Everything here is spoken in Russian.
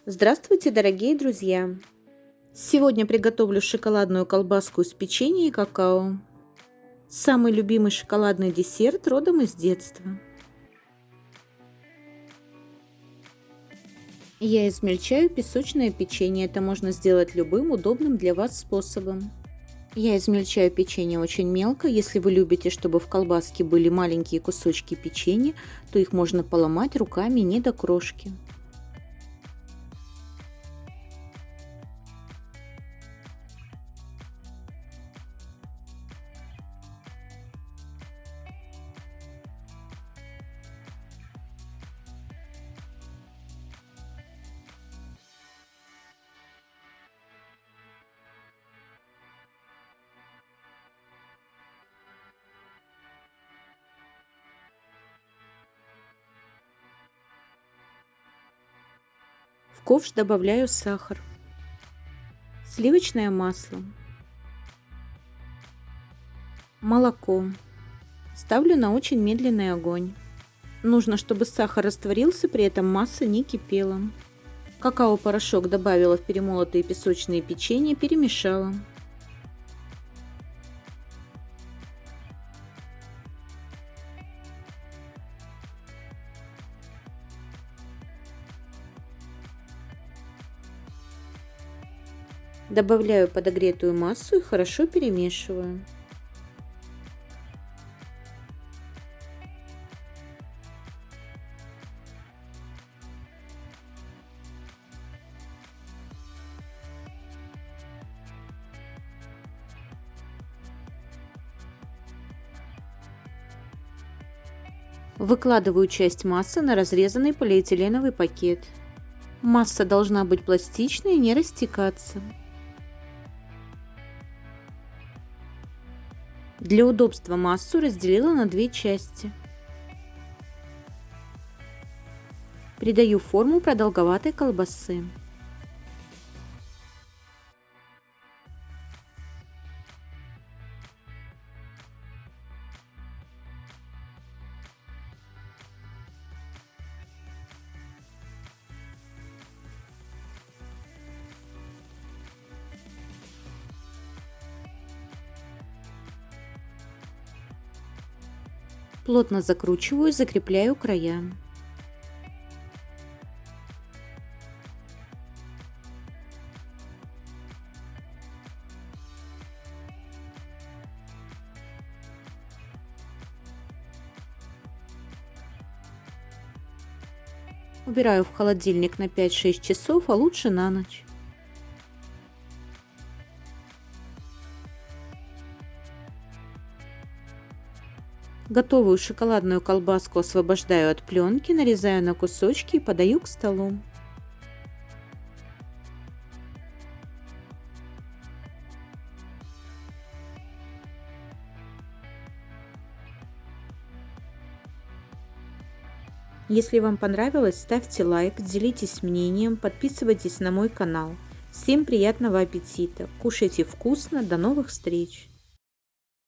Здравствуйте, дорогие друзья! Сегодня приготовлю шоколадную колбаску из печенья и какао. Самый любимый шоколадный десерт родом из детства. Я измельчаю песочное печенье. Это можно сделать любым удобным для вас способом. Я измельчаю печенье очень мелко. Если вы любите, чтобы в колбаске были маленькие кусочки печенья, то их можно поломать руками не до крошки. В ковш добавляю сахар, сливочное масло, молоко. Ставлю на очень медленный огонь. Нужно, чтобы сахар растворился, при этом масса не кипела. Какао-порошок добавила в перемолотые песочные печенья, перемешала. Добавляю подогретую массу и хорошо перемешиваю. Выкладываю часть массы на разрезанный полиэтиленовый пакет. Масса должна быть пластичной и не растекаться. Для удобства массу разделила на две части. Придаю форму продолговатой колбасы. Плотно закручиваю и закрепляю края. Убираю в холодильник на 5-6 часов, а лучше на ночь. Готовую шоколадную колбаску освобождаю от пленки, нарезаю на кусочки и подаю к столу. Если вам понравилось, ставьте лайк, делитесь мнением, подписывайтесь на мой канал. Всем приятного аппетита! Кушайте вкусно, до новых встреч!